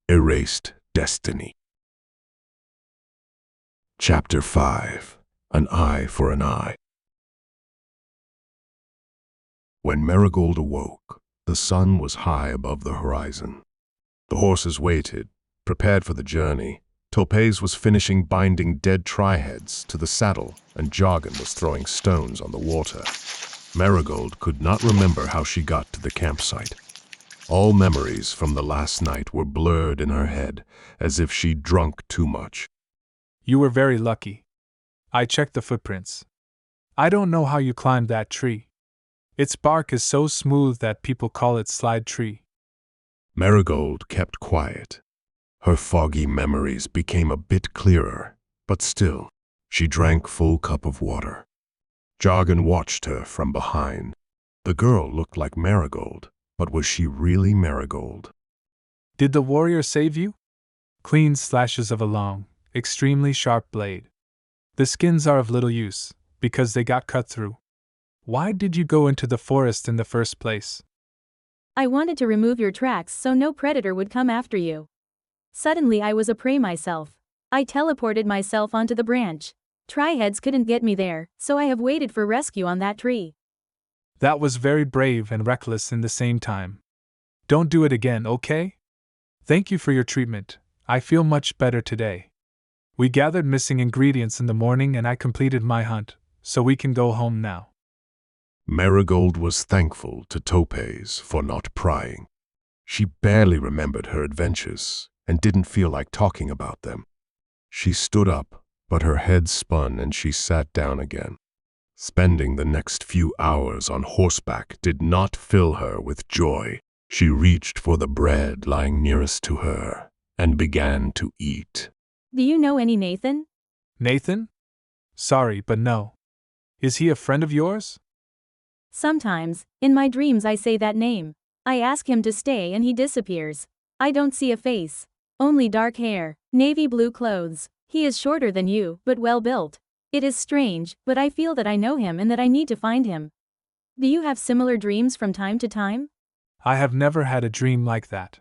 Erased Destiny. Chapter 5. An Eye for an Eye. When Merigold awoke, the sun was high above the horizon. The horses waited, prepared for the journey. Topaz was finishing binding dead tri-heads to the saddle, and Jargon was throwing stones on the water. Merigold could not remember how she got to the campsite. All memories from the last night were blurred in her head, as if she'd drunk too much. You were very lucky. I checked the footprints. I don't know how you climbed that tree. Its bark is so smooth that people call it slide tree. Merigold kept quiet. Her foggy memories became a bit clearer, but still, she drank full cup of water. Jargon watched her from behind. The girl looked like Merigold, but was she really Merigold? Did the warrior save you? Clean slashes of a long, extremely sharp blade. The skins are of little use, because they got cut through. Why did you go into the forest in the first place? I wanted to remove your tracks so no predator would come after you. Suddenly I was a prey myself. I teleported myself onto the branch. Tri-heads couldn't get me there, so I have waited for rescue on that tree. That was very brave and reckless in the same time. Don't do it again, okay? Thank you for your treatment. I feel much better today. We gathered missing ingredients in the morning and I completed my hunt, so we can go home now. Merigold was thankful to Topaz for not prying. She barely remembered her adventures and didn't feel like talking about them. She stood up, but her head spun and she sat down again. Spending the next few hours on horseback did not fill her with joy. She reached for the bread lying nearest to her and began to eat. Do you know any Nathan? Nathan? Sorry, but no. Is he a friend of yours? Sometimes, in my dreams I say that name. I ask him to stay and he disappears. I don't see a face. Only dark hair, navy blue clothes. He is shorter than you, but well built. It is strange, but I feel that I know him and that I need to find him. Do you have similar dreams from time to time? I have never had a dream like that.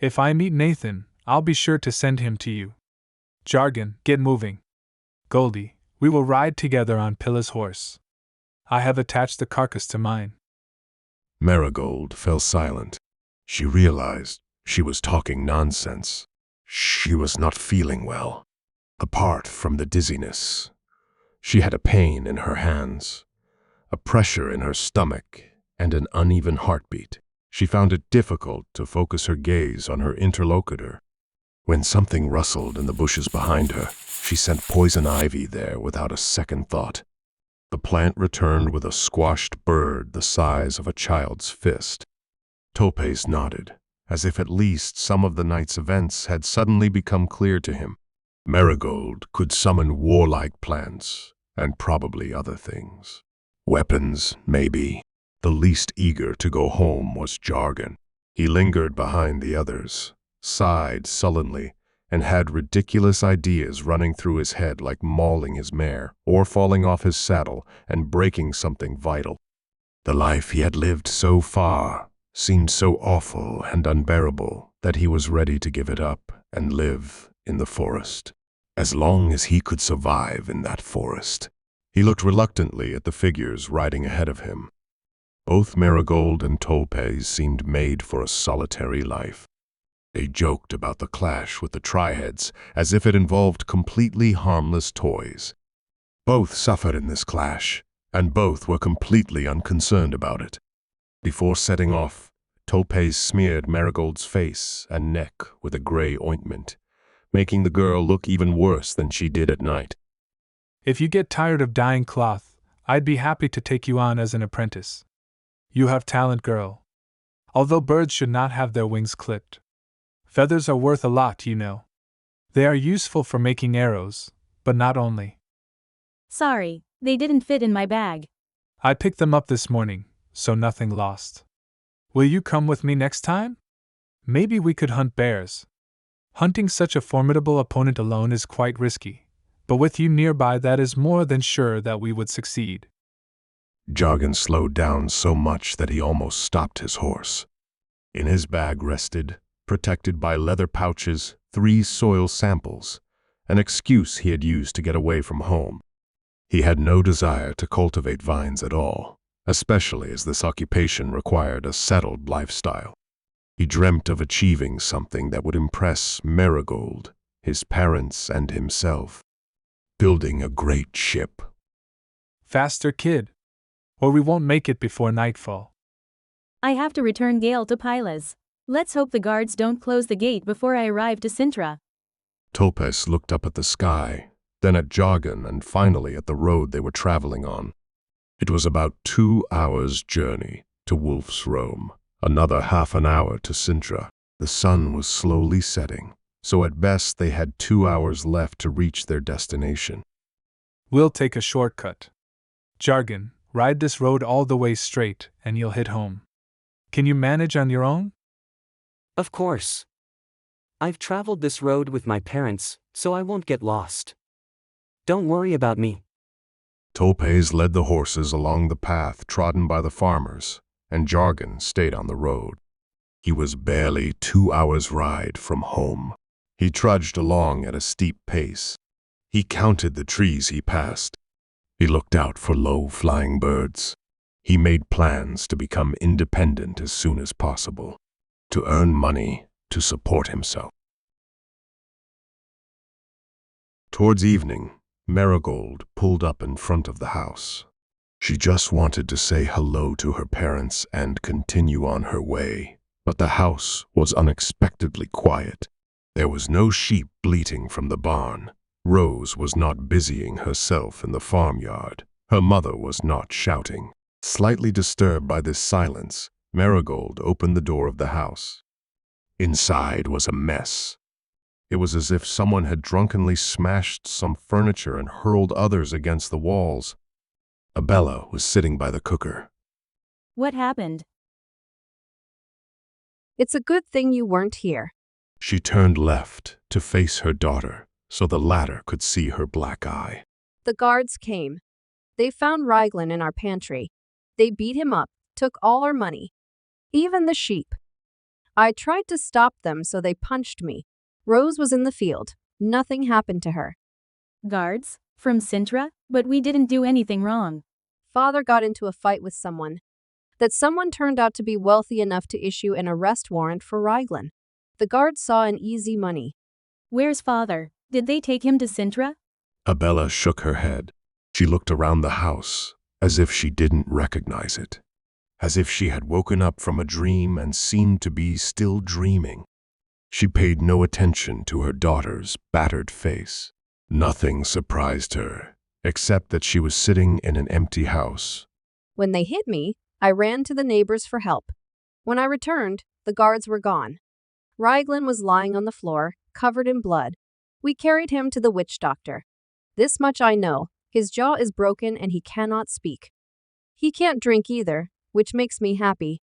If I meet Nathan, I'll be sure to send him to you. Jargon, get moving. Goldie, we will ride together on Pilla's horse. I have attached the carcass to mine. Merigold fell silent. She realized she was talking nonsense. She was not feeling well. Apart from the dizziness, she had a pain in her hands, a pressure in her stomach, and an uneven heartbeat. She found it difficult to focus her gaze on her interlocutor. When something rustled in the bushes behind her, she sent poison ivy there without a second thought. The plant returned with a squashed bird the size of a child's fist. Topaz nodded, as if at least some of the night's events had suddenly become clear to him. Merigold could summon warlike plants, and probably other things. Weapons, maybe. The least eager to go home was Jargon. He lingered behind the others, sighed sullenly, and had ridiculous ideas running through his head like mauling his mare, or falling off his saddle and breaking something vital. The life he had lived so far seemed so awful and unbearable that he was ready to give it up and live in the forest. As long as he could survive in that forest. He looked reluctantly at the figures riding ahead of him. Both Merigold and Topaz seemed made for a solitary life. They joked about the clash with the tri-heads as if it involved completely harmless toys. Both suffered in this clash, and both were completely unconcerned about it. Before setting off, Topaz smeared Merigold's face and neck with a gray ointment, making the girl look even worse than she did at night. If you get tired of dyeing cloth, I'd be happy to take you on as an apprentice. You have talent, girl. Although birds should not have their wings clipped. Feathers are worth a lot, you know. They are useful for making arrows, but not only. Sorry, they didn't fit in my bag. I picked them up this morning, so nothing lost. Will you come with me next time? Maybe we could hunt bears. Hunting such a formidable opponent alone is quite risky, but with you nearby that is more than sure that we would succeed. Jargon slowed down so much that he almost stopped his horse. In his bag rested protected by leather pouches, 3 soil samples, an excuse he had used to get away from home. He had no desire to cultivate vines at all, especially as this occupation required a settled lifestyle. He dreamt of achieving something that would impress Merigold, his parents, and himself. Building a great ship. Faster, kid, or we won't make it before nightfall. I have to return Gale to Pylas. Let's hope the guards don't close the gate before I arrive to Sintra. Topes looked up at the sky, then at Jargon, and finally at the road they were traveling on. It was about 2 hours' journey to Wolf's Rome, another half an hour to Sintra. The sun was slowly setting, so at best they had 2 hours left to reach their destination. We'll take a shortcut. Jargon, ride this road all the way straight, and you'll hit home. Can you manage on your own? Of course. I've traveled this road with my parents, so I won't get lost. Don't worry about me. Topes led the horses along the path trodden by the farmers, and Jargon stayed on the road. He was barely 2 hours' ride from home. He trudged along at a steep pace. He counted the trees he passed. He looked out for low-flying birds. He made plans to become independent as soon as possible, to earn money to support himself. Towards evening, Merigold pulled up in front of the house. She just wanted to say hello to her parents and continue on her way, but the house was unexpectedly quiet. There was no sheep bleating from the barn. Rose was not busying herself in the farmyard. Her mother was not shouting. Slightly disturbed by this silence, Merigold opened the door of the house. Inside was a mess. It was as if someone had drunkenly smashed some furniture and hurled others against the walls. Abella was sitting by the cooker. What happened? It's a good thing you weren't here. She turned left to face her daughter, so the latter could see her black eye. The guards came. They found Raglan in our pantry. They beat him up, took all our money, even the sheep. I tried to stop them, so they punched me. Rose was in the field. Nothing happened to her. Guards? From Sintra? But we didn't do anything wrong. Father got into a fight with someone. That someone turned out to be wealthy enough to issue an arrest warrant for Raglan. The guards saw an easy money. Where's father? Did they take him to Sintra? Abella shook her head. She looked around the house, as if she didn't recognize it, as if she had woken up from a dream and seemed to be still dreaming. She paid no attention to her daughter's battered face. Nothing surprised her, except that she was sitting in an empty house. When they hit me, I ran to the neighbors for help. When I returned, the guards were gone. Raglan was lying on the floor, covered in blood. We carried him to the witch doctor. This much I know, his jaw is broken and he cannot speak. He can't drink either, which makes me happy.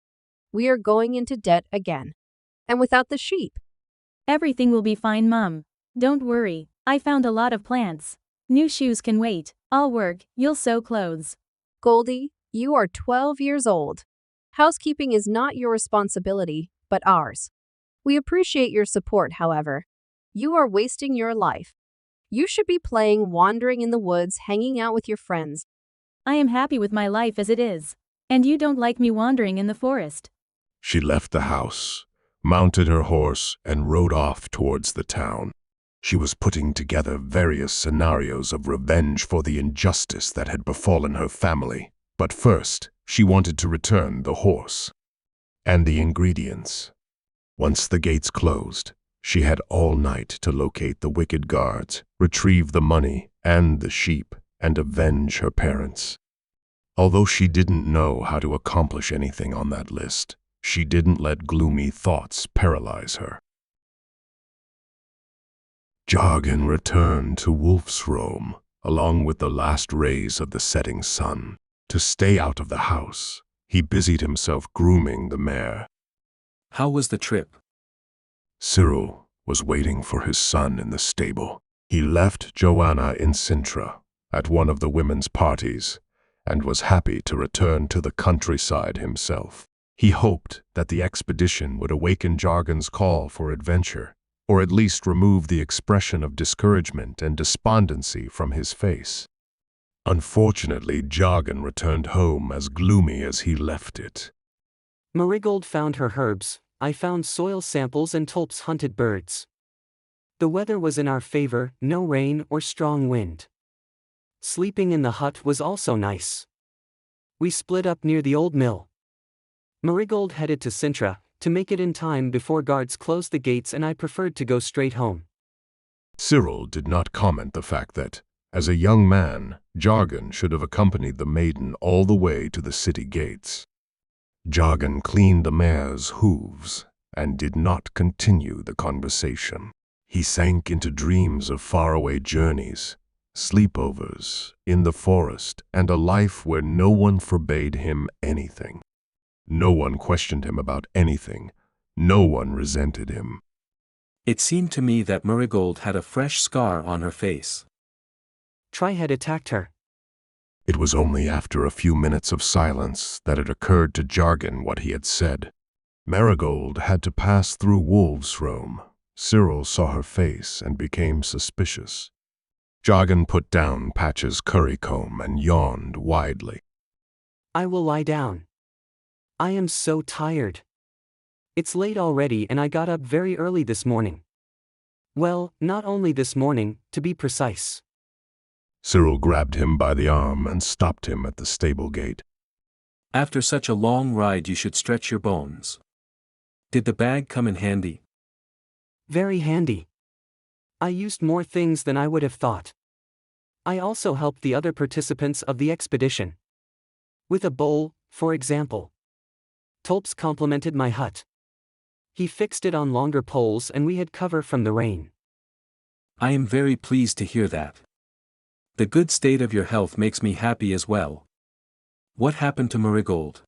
We are going into debt again. And without the sheep. Everything will be fine, Mum. Don't worry, I found a lot of plants. New shoes can wait. I'll work, you'll sew clothes. Goldie, you are 12 years old. Housekeeping is not your responsibility, but ours. We appreciate your support, however. You are wasting your life. You should be playing, wandering in the woods, hanging out with your friends. I am happy with my life as it is. And you don't like me wandering in the forest. She left the house, mounted her horse, and rode off towards the town. She was putting together various scenarios of revenge for the injustice that had befallen her family. But first, she wanted to return the horse and the ingredients. Once the gates closed, she had all night to locate the wicked guards, retrieve the money and the sheep, and avenge her parents. Although she didn't know how to accomplish anything on that list, she didn't let gloomy thoughts paralyze her. Jargon returned to Wolf's Rome, along with the last rays of the setting sun. To stay out of the house, he busied himself grooming the mare. How was the trip? Cyril was waiting for his son in the stable. He left Joanna in Sintra at one of the women's parties and was happy to return to the countryside himself. He hoped that the expedition would awaken Jargon's call for adventure, or at least remove the expression of discouragement and despondency from his face. Unfortunately, Jargon returned home as gloomy as he left it. Merigold found her herbs, I found soil samples and Tulps hunted birds. The weather was in our favor, no rain or strong wind. Sleeping in the hut was also nice. We split up near the old mill. Merigold headed to Sintra, to make it in time before guards closed the gates, and I preferred to go straight home. Cyril did not comment the fact that, as a young man, Jargon should have accompanied the maiden all the way to the city gates. Jargon cleaned the mare's hooves and did not continue the conversation. He sank into dreams of faraway journeys, sleepovers in the forest, and a life where no one forbade him anything. No one questioned him about anything. No one resented him. It seemed to me that Merigold had a fresh scar on her face. Try had attacked her. It was only after a few minutes of silence that it occurred to Jargon what he had said. Merigold had to pass through Wolves' Roam. Cyril saw her face and became suspicious. Jargon put down Patch's currycomb and yawned widely. I will lie down. I am so tired. It's late already and I got up very early this morning. Well, not only this morning, to be precise. Cyril grabbed him by the arm and stopped him at the stable gate. After such a long ride you should stretch your bones. Did the bag come in handy? Very handy. I used more things than I would have thought. I also helped the other participants of the expedition. With a bowl, for example. Tulps complimented my hut. He fixed it on longer poles and we had cover from the rain. I am very pleased to hear that. The good state of your health makes me happy as well. What happened to Merigold?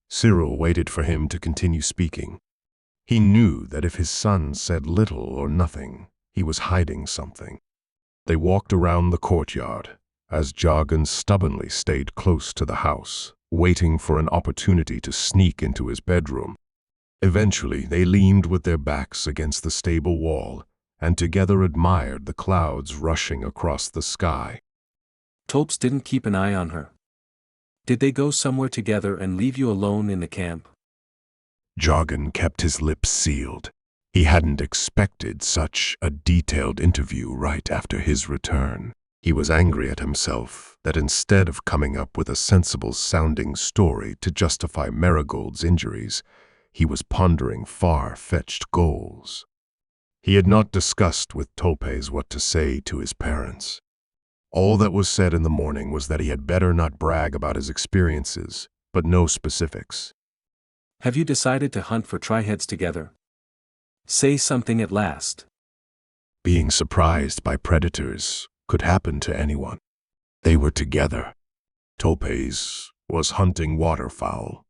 Cyril waited for him to continue speaking. He knew that if his son said little or nothing, he was hiding something. They walked around the courtyard, as Jargon stubbornly stayed close to the house, waiting for an opportunity to sneak into his bedroom. Eventually, they leaned with their backs against the stable wall, and together admired the clouds rushing across the sky. Tulps didn't keep an eye on her. Did they go somewhere together and leave you alone in the camp? Jargon kept his lips sealed. He hadn't expected such a detailed interview right after his return. He was angry at himself that instead of coming up with a sensible-sounding story to justify Merigold's injuries, he was pondering far-fetched goals. He had not discussed with Topes what to say to his parents. All that was said in the morning was that he had better not brag about his experiences, but no specifics. Have you decided to hunt for triheads together? Say something at last. Being surprised by predators could happen to anyone. They were together. Topes was hunting waterfowl.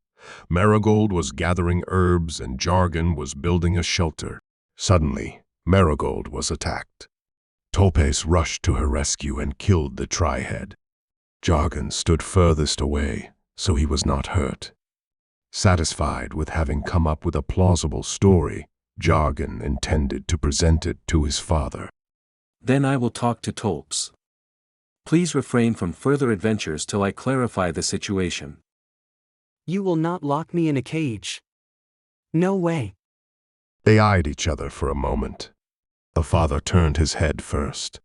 Merigold was gathering herbs and Jargon was building a shelter. Suddenly, Merigold was attacked. Topes rushed to her rescue and killed the trihead. Jargon stood furthest away, so he was not hurt. Satisfied with having come up with a plausible story, Jargon intended to present it to his father. Then I will talk to Tulps. Please refrain from further adventures till I clarify the situation. You will not lock me in a cage. No way. They eyed each other for a moment. The father turned his head first.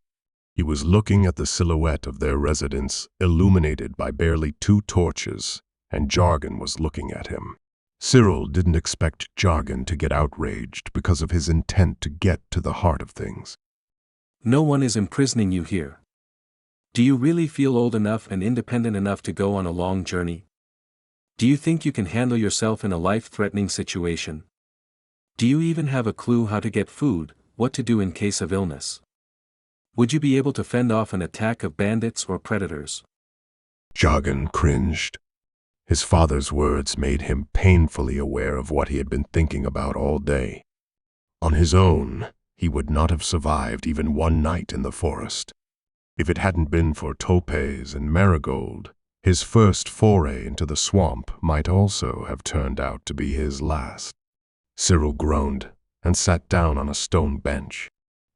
He was looking at the silhouette of their residence, illuminated by barely 2 torches, and Jargon was looking at him. Cyril didn't expect Jargon to get outraged because of his intent to get to the heart of things. No one is imprisoning you here. Do you really feel old enough and independent enough to go on a long journey? Do you think you can handle yourself in a life-threatening situation? Do you even have a clue how to get food, what to do in case of illness? Would you be able to fend off an attack of bandits or predators? Jargon cringed. His father's words made him painfully aware of what he had been thinking about all day. On his own, he would not have survived even one night in the forest. If it hadn't been for Topes and Merigold, His first foray into the swamp might also have turned out to be his last. Cyril groaned and sat down on a stone bench.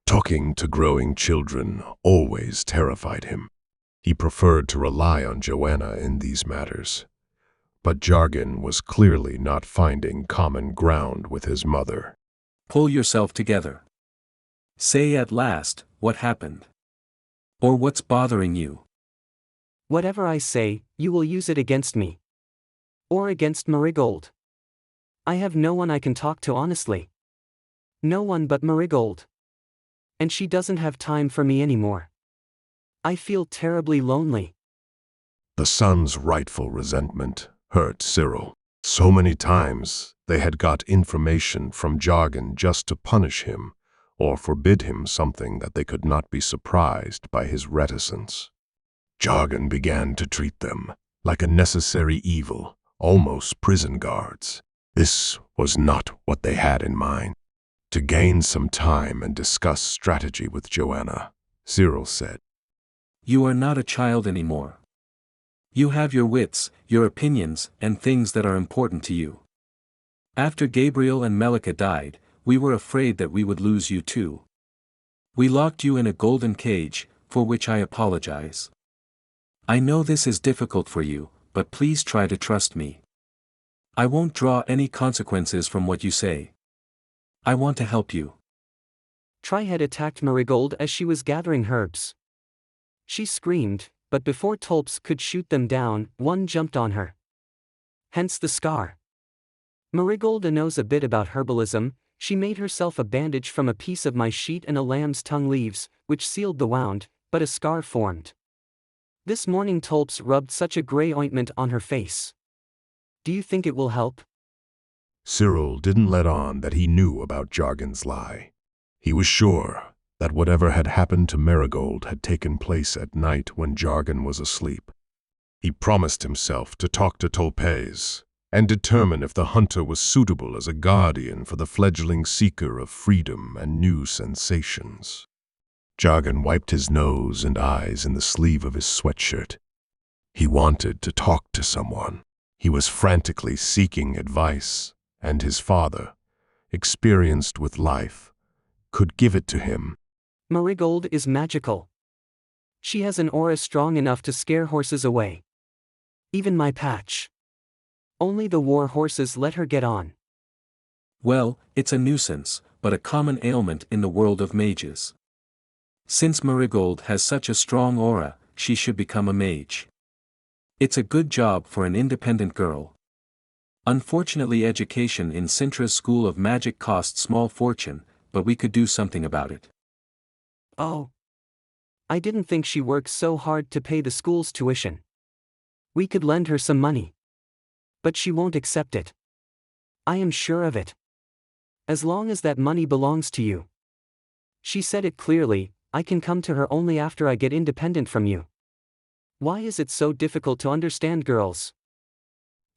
Talking to growing children always terrified him. He preferred to rely on Joanna in these matters. But Jargon was clearly not finding common ground with his mother. Pull yourself together. Say at last, what happened? Or what's bothering you? Whatever I say, you will use it against me. Or against Merigold. I have no one I can talk to honestly. No one but Merigold. And she doesn't have time for me anymore. I feel terribly lonely. The son's rightful resentment hurt Cyril. So many times they had got information from Jargon just to punish him or forbid him something that they could not be surprised by his reticence. Jargon began to treat them like a necessary evil, almost prison guards. This was not what they had in mind. To gain some time and discuss strategy with Joanna, Cyril said, You are not a child anymore. You have your wits, your opinions, and things that are important to you. After Gabriel and Melika died, we were afraid that we would lose you too. We locked you in a golden cage, for which I apologize. I know this is difficult for you, but please try to trust me. I won't draw any consequences from what you say. I want to help you. Tri had attacked Merigold as she was gathering herbs. She screamed, but before Tulps could shoot them down, one jumped on her. Hence the scar. Merigold knows a bit about herbalism. She made herself a bandage from a piece of my sheet and a lamb's tongue leaves, which sealed the wound, but a scar formed. This morning Tulps rubbed such a grey ointment on her face. Do you think it will help? Cyril didn't let on that he knew about Jargon's lie. He was sure that whatever had happened to Merigold had taken place at night when Jargon was asleep. He promised himself to talk to Tulpes and determine if the hunter was suitable as a guardian for the fledgling seeker of freedom and new sensations. Jargon wiped his nose and eyes in the sleeve of his sweatshirt. He wanted to talk to someone. He was frantically seeking advice, and his father, experienced with life, could give it to him. Merigold is magical. She has an aura strong enough to scare horses away. Even my patch. Only the war horses let her get on. Well, it's a nuisance, but a common ailment in the world of mages. Since Merigold has such a strong aura, she should become a mage. It's a good job for an independent girl. Unfortunately, education in Sintra's School of Magic costs small fortune, but we could do something about it. Oh. I didn't think she works so hard to pay the school's tuition. We could lend her some money. But she won't accept it. I am sure of it. As long as that money belongs to you. She said it clearly, I can come to her only after I get independent from you. Why is it so difficult to understand girls?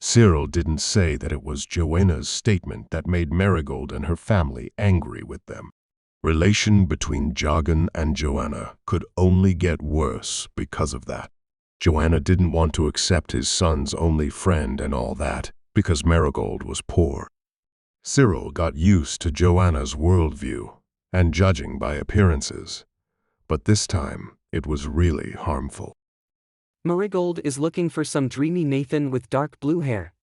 Cyril didn't say that it was Joanna's statement that made Merigold and her family angry with them. Relation between Jargon and Joanna could only get worse because of that. Joanna didn't want to accept his son's only friend and all that, because Merigold was poor. Cyril got used to Joanna's worldview and judging by appearances, but this time it was really harmful. Merigold is looking for some dreamy Nathan with dark blue hair.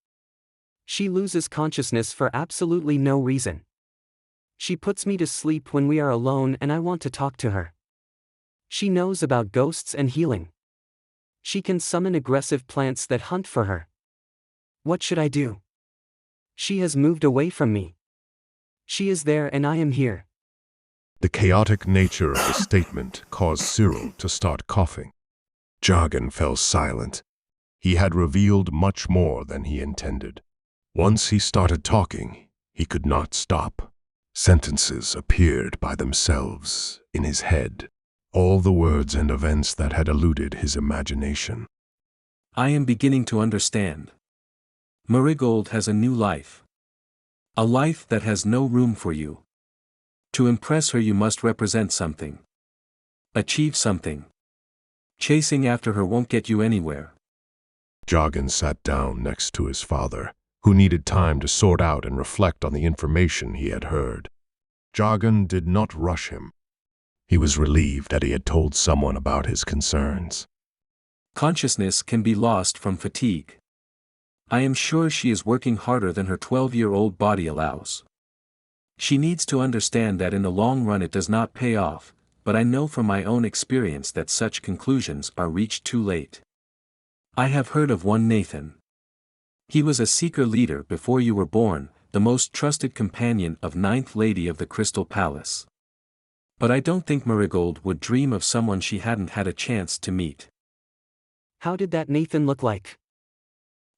She loses consciousness for absolutely no reason. She puts me to sleep when we are alone and I want to talk to her. She knows about ghosts and healing. She can summon aggressive plants that hunt for her. What should I do? She has moved away from me. She is there and I am here. The chaotic nature of the statement caused Cyril to start coughing. Jargon fell silent. He had revealed much more than he intended. Once he started talking, he could not stop. Sentences appeared by themselves in his head, all the words and events that had eluded his imagination. I am beginning to understand. Merigold has a new life. A life that has no room for you. To impress her you must represent something. Achieve something. Chasing after her won't get you anywhere. Joggin sat down next to his father, who needed time to sort out and reflect on the information he had heard. Joggin did not rush him. He was relieved that he had told someone about his concerns. Consciousness can be lost from fatigue. I am sure she is working harder than her 12-year-old body allows. She needs to understand that in the long run it does not pay off, but I know from my own experience that such conclusions are reached too late. I have heard of one Nathan. He was a seeker leader before you were born, the most trusted companion of Ninth Lady of the Crystal Palace. But I don't think Merigold would dream of someone she hadn't had a chance to meet. How did that Nathan look like?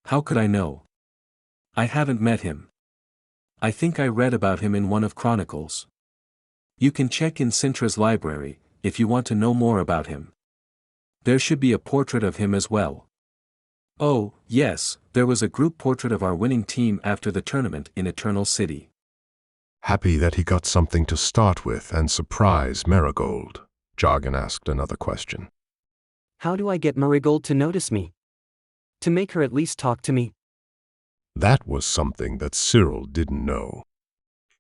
How could I know? I haven't met him. I think I read about him in one of Chronicles. You can check in Sintra's library, if you want to know more about him. There should be a portrait of him as well. Oh, yes, there was a group portrait of our winning team after the tournament in Eternal City. Happy that he got something to start with and surprise Merigold, Joggin asked another question. How do I get Merigold to notice me? To make her at least talk to me? That was something that Cyril didn't know.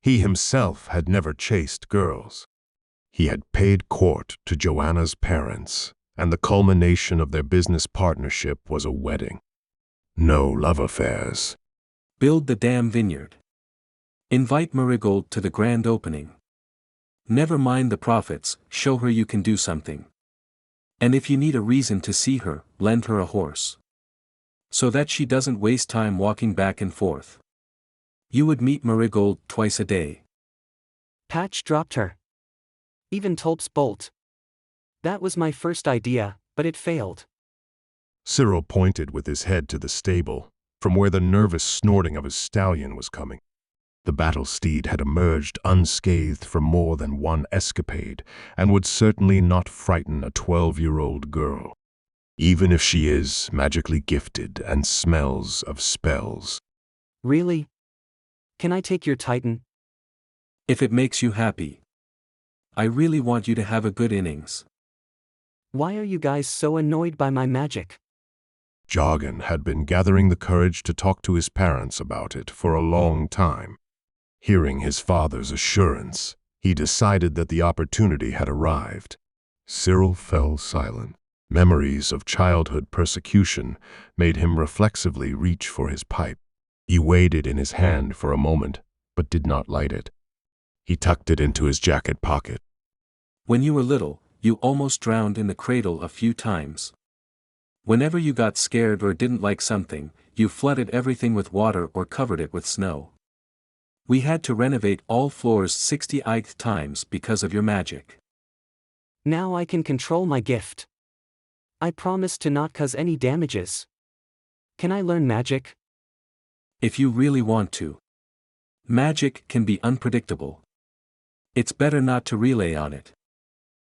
He himself had never chased girls. He had paid court to Joanna's parents, and the culmination of their business partnership was a wedding. No love affairs. Build the damn vineyard. Invite Merigold to the grand opening. Never mind the profits, show her you can do something. And if you need a reason to see her, lend her a horse. So that she doesn't waste time walking back and forth. You would meet Merigold twice a day. Patch dropped her. Even Tulp's bolt. That was my first idea, but it failed. Cyril pointed with his head to the stable, from where the nervous snorting of his stallion was coming. The battle steed had emerged unscathed from more than one escapade, and would certainly not frighten a 12-year-old girl, even if she is magically gifted and smells of spells. Really? Can I take your Titan? If it makes you happy. I really want you to have a good innings. Why are you guys so annoyed by my magic? Joggin had been gathering the courage to talk to his parents about it for a long time. Hearing his father's assurance, he decided that the opportunity had arrived. Cyril fell silent. Memories of childhood persecution made him reflexively reach for his pipe. He weighed it in his hand for a moment, but did not light it. He tucked it into his jacket pocket. When you were little, you almost drowned in the cradle a few times. Whenever you got scared or didn't like something, you flooded everything with water or covered it with snow. We had to renovate all floors 68 times because of your magic. Now I can control my gift. I promise to not cause any damages. Can I learn magic? If you really want to. Magic can be unpredictable. It's better not to rely on it.